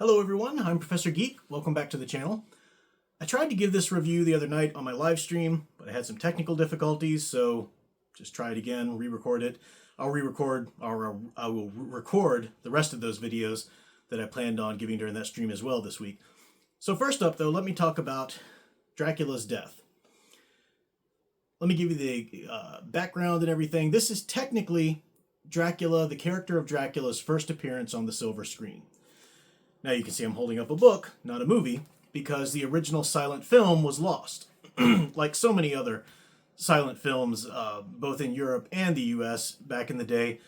Hello everyone, I'm Professor Geek. Welcome back to the channel. I tried to give this review the other night on my live stream, but I had some technical difficulties, so just try it again, re-record it. I will record the rest of those videos that I planned on giving during that stream as well this week. So first up though, let me talk about Dracula's death. Let me give you the background and everything. This is technically Dracula, the character of Dracula's first appearance on the silver screen. Now you can see I'm holding up a book, not a movie, because the original silent film was lost. Like so many other silent films, both in Europe and the US back in the day,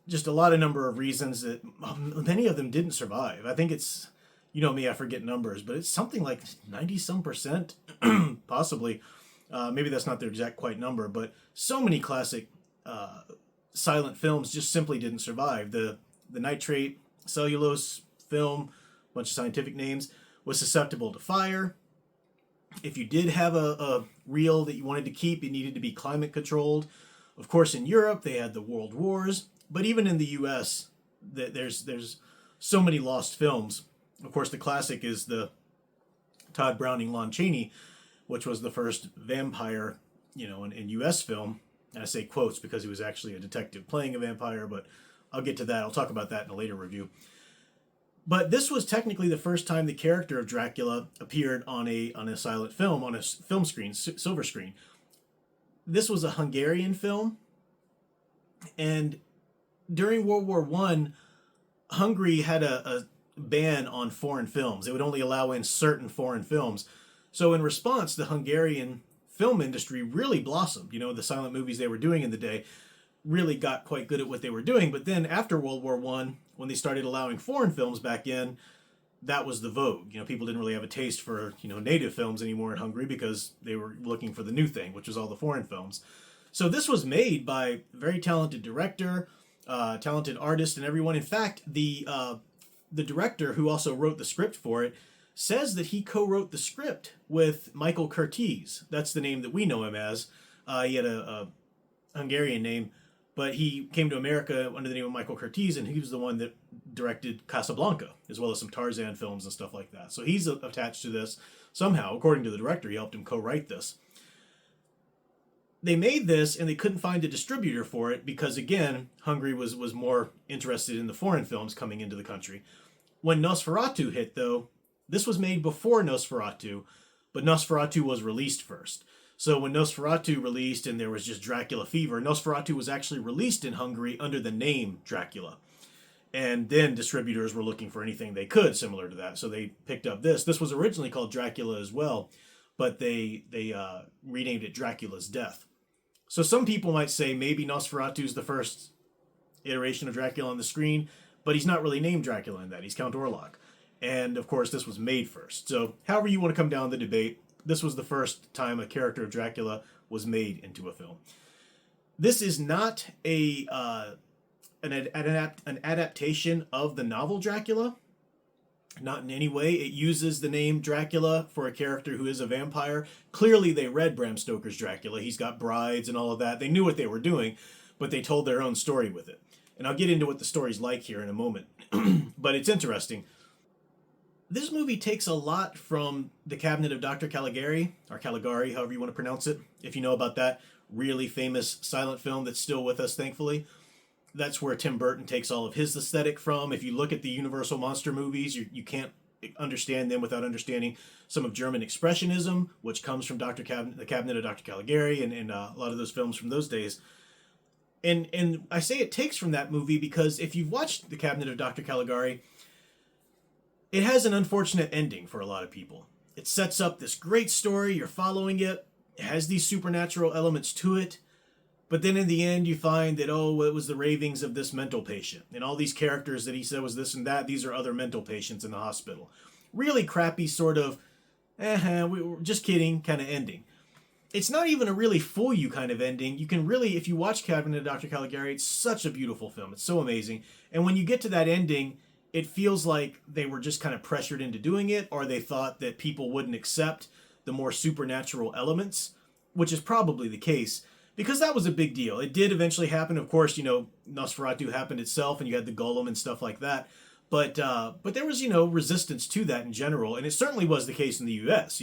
just a lot of number of reasons that many of them didn't survive. I think it's, you know me, I forget numbers, but it's something like 90-some%, possibly. Maybe that's not their exact quite number, but so many classic silent films just simply didn't survive. The nitrate, cellulose film, a bunch of scientific names, was susceptible to fire. If you did have a reel that you wanted to keep, it needed to be climate controlled. Of course, in Europe, they had the World Wars, but even in the US, there's so many lost films. Of course, the classic is the Todd Browning Lon Chaney, which was the first vampire, in US film. And I say quotes because he was actually a detective playing a vampire, but I'll get to that. I'll talk about that in a later review. But this was technically the first time the character of Dracula appeared on a silent film, on a film screen, silver screen. This was a Hungarian film, and during World War I, Hungary had a ban on foreign films. They would only allow in certain foreign films. So in response, the Hungarian film industry really blossomed. The silent movies they were doing in the day really got quite good at what they were doing. But then after World War I, when they started allowing foreign films back in, that was the vogue. People didn't really have a taste for, native films anymore in Hungary because they were looking for the new thing, which was all the foreign films. So this was made by a very talented director, talented artist, and everyone. In fact, the director who also wrote the script for it says that he co-wrote the script with Michael Curtiz. That's the name that we know him as. He had a Hungarian name, but he came to America under the name of Michael Curtiz, and he was the one that directed Casablanca, as well as some Tarzan films and stuff like that. So he's attached to this somehow. According to the director, he helped him co-write this. They made this, and they couldn't find a distributor for it because, again, Hungary was more interested in the foreign films coming into the country. When Nosferatu hit, though, this was made before Nosferatu, but Nosferatu was released first. So when Nosferatu released and there was just Dracula fever, Nosferatu was actually released in Hungary under the name Dracula. And then distributors were looking for anything they could similar to that, so they picked up this. This was originally called Dracula as well, but they renamed it Dracula's Death. So some people might say maybe Nosferatu is the first iteration of Dracula on the screen, but he's not really named Dracula in that. He's Count Orlok. And of course, this was made first. So however you want to come down the debate, this was the first time a character of Dracula was made into a film. This is not an adaptation of the novel Dracula. Not in any way. It uses the name Dracula for a character who is a vampire. Clearly, they read Bram Stoker's Dracula. He's got brides and all of that. They knew what they were doing, but they told their own story with it. And I'll get into what the story's like here in a moment. But it's interesting. This movie takes a lot from The Cabinet of Dr. Caligari, or Caligari, however you want to pronounce it. If you know about that really famous silent film that's still with us, thankfully. That's where Tim Burton takes all of his aesthetic from. If you look at the Universal monster movies, you can't understand them without understanding some of German Expressionism, which comes from The Cabinet of Dr. Caligari, and a lot of those films from those days. And I say it takes from that movie because if you've watched The Cabinet of Dr. Caligari, it has an unfortunate ending for a lot of people. It sets up this great story, you're following it, it has these supernatural elements to it, but then in the end you find that, it was the ravings of this mental patient. And all these characters that he said was this and that, these are other mental patients in the hospital. Really crappy sort of, we were just kidding kind of ending. It's not even a really fool you kind of ending. You can really, if you watch Cabinet of Dr. Caligari, it's such a beautiful film. It's so amazing. And when you get to that ending, it feels like they were just kind of pressured into doing it, or they thought that people wouldn't accept the more supernatural elements, which is probably the case, because that was a big deal. It did eventually happen. Of course, Nosferatu happened itself, and you had the Golem and stuff like that. But there was, resistance to that in general, and it certainly was the case in the U.S.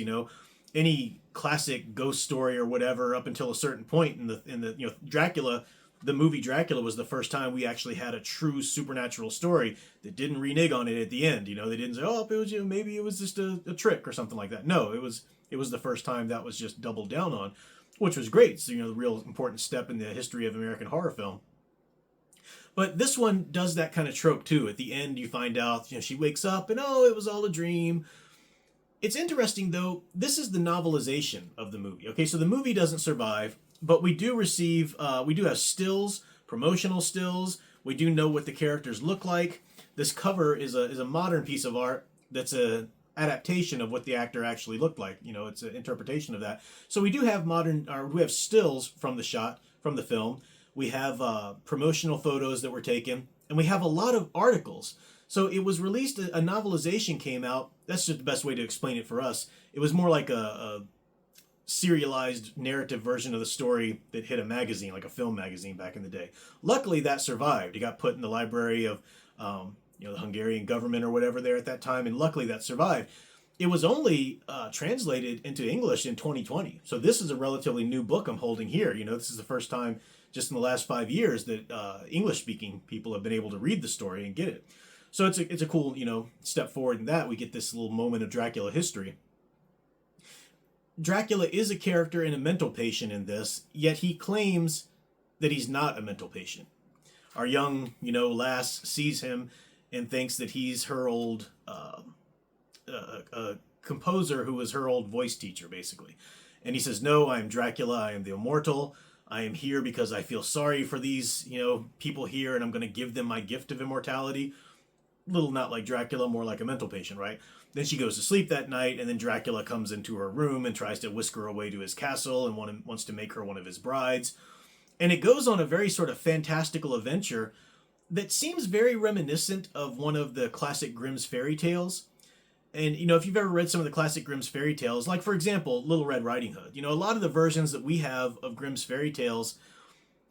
Any classic ghost story or whatever up until a certain point in the Dracula, the movie Dracula was the first time we actually had a true supernatural story that didn't renege on it at the end. They didn't say, oh, it was, maybe it was just a trick or something like that. No, it was the first time that was just doubled down on, which was great. So, the real important step in the history of American horror film. But this one does that kind of trope too. At the end, you find out, she wakes up and, oh, it was all a dream. It's interesting, though. This is the novelization of the movie. Okay, so the movie doesn't survive, but we do have stills, promotional stills. We do know what the characters look like. This cover is a modern piece of art that's a adaptation of what the actor actually looked like. It's an interpretation of that. So we do have we have stills from the film. We have promotional photos that were taken, and we have a lot of articles. So it was released, a novelization came out. That's just the best way to explain it for us. It was more like a serialized narrative version of the story that hit a magazine, like a film magazine back in the day. Luckily, that survived. It got put in the library of the Hungarian government or whatever there at that time, and luckily that survived. It was only translated into English in 2020. So this is a relatively new book I'm holding here. This is the first time just in the last 5 years that English-speaking people have been able to read the story and get it. So it's a cool, step forward in that. We get this little moment of Dracula history. Dracula is a character and a mental patient in this, yet he claims that he's not a mental patient. Our young, lass sees him and thinks that he's her old composer who was her old voice teacher, basically. And he says, no, I am Dracula, I am the immortal. I am here because I feel sorry for these, people here, and I'm going to give them my gift of immortality. Little not like Dracula, more like a mental patient, right? Then she goes to sleep that night, and then Dracula comes into her room and tries to whisk her away to his castle and wants to make her one of his brides. And it goes on a very sort of fantastical adventure that seems very reminiscent of one of the classic Grimm's fairy tales. And, if you've ever read some of the classic Grimm's fairy tales, like, for example, Little Red Riding Hood, a lot of the versions that we have of Grimm's fairy tales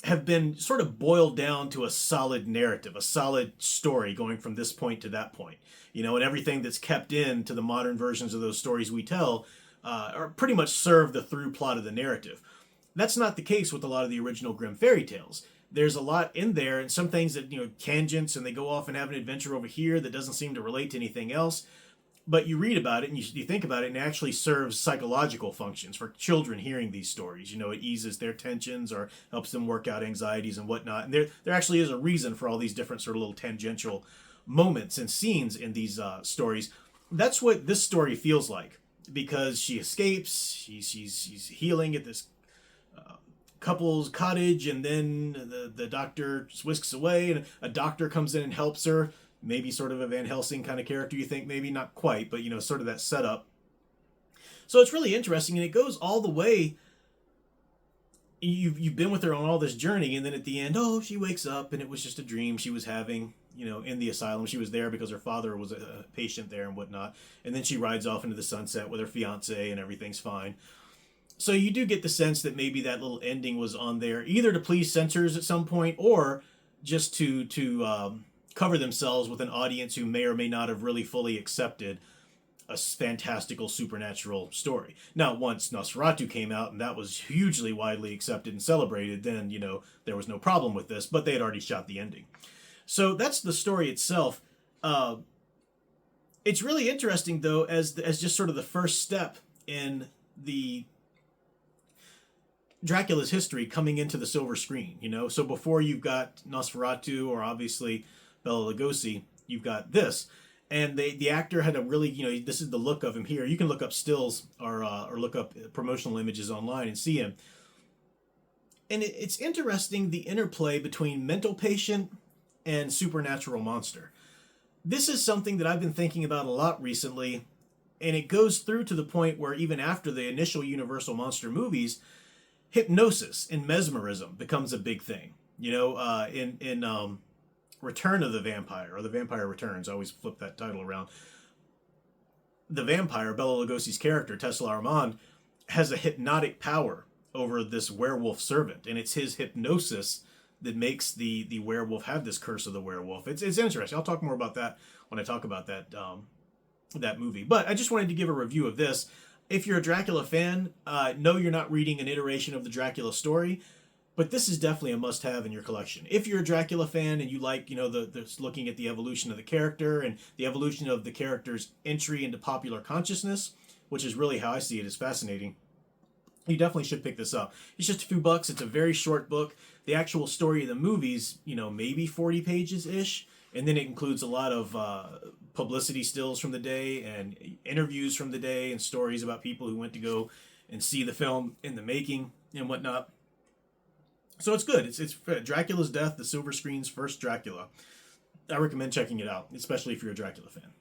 have been sort of boiled down to a solid narrative, a solid story going from this point to that point. And everything that's kept in to the modern versions of those stories we tell are pretty much serve the through plot of the narrative. That's not the case with a lot of the original Grimm fairy tales. There's a lot in there, and some things that, tangents, and they go off and have an adventure over here that doesn't seem to relate to anything else. But you read about it and you think about it, and it actually serves psychological functions for children hearing these stories. It eases their tensions or helps them work out anxieties and whatnot. And there actually is a reason for all these different sort of little tangential moments and scenes in these stories. That's what this story feels like, because she escapes, she's healing at this couple's cottage, and then the doctor whisks away, and a doctor comes in and helps her. Maybe sort of a Van Helsing kind of character, you think, maybe not quite, but sort of that setup. So it's really interesting, and it goes all the way. You've been with her on all this journey, and then at the end, she wakes up and it was just a dream she was having, in the asylum. She was there because her father was a patient there and whatnot. And then she rides off into the sunset with her fiance and everything's fine. So you do get the sense that maybe that little ending was on there either to please censors at some point, or just to cover themselves with an audience who may or may not have really fully accepted a fantastical supernatural story. Now, once Nosferatu came out and that was hugely widely accepted and celebrated, then, there was no problem with this, but they had already shot the ending. So that's the story itself. It's really interesting, though, as just sort of the first step in the Dracula's history coming into the silver screen, So before you've got Nosferatu or obviously Bela Lugosi, you've got this. And the actor had a really, this is the look of him here. You can look up stills or look up promotional images online and see him. And it's interesting, the interplay between mental patient and supernatural monster. This is something that I've been thinking about a lot recently, and it goes through to the point where even after the initial Universal Monster movies, hypnosis and mesmerism becomes a big thing. In Return of the Vampire, or The Vampire Returns, I always flip that title around. The vampire, Bela Lugosi's character, Tesla Armand, has a hypnotic power over this werewolf servant, and it's his hypnosis that makes the werewolf have this curse of the werewolf. It's interesting. I'll talk more about that when I talk about that movie. But I just wanted to give a review of this. If you're a Dracula fan, no, you're not reading an iteration of the Dracula story, but this is definitely a must-have in your collection. If you're a Dracula fan and you like, the looking at the evolution of the character and the evolution of the character's entry into popular consciousness, which is really how I see it, is fascinating, you definitely should pick this up. It's just a few bucks. It's a very short book. The actual story of the movie's, maybe 40 pages-ish, and then it includes a lot of publicity stills from the day and interviews from the day and stories about people who went to go and see the film in the making and whatnot. So it's good. It's Dracula's Death, the silver screen's first Dracula. I recommend checking it out, especially if you're a Dracula fan.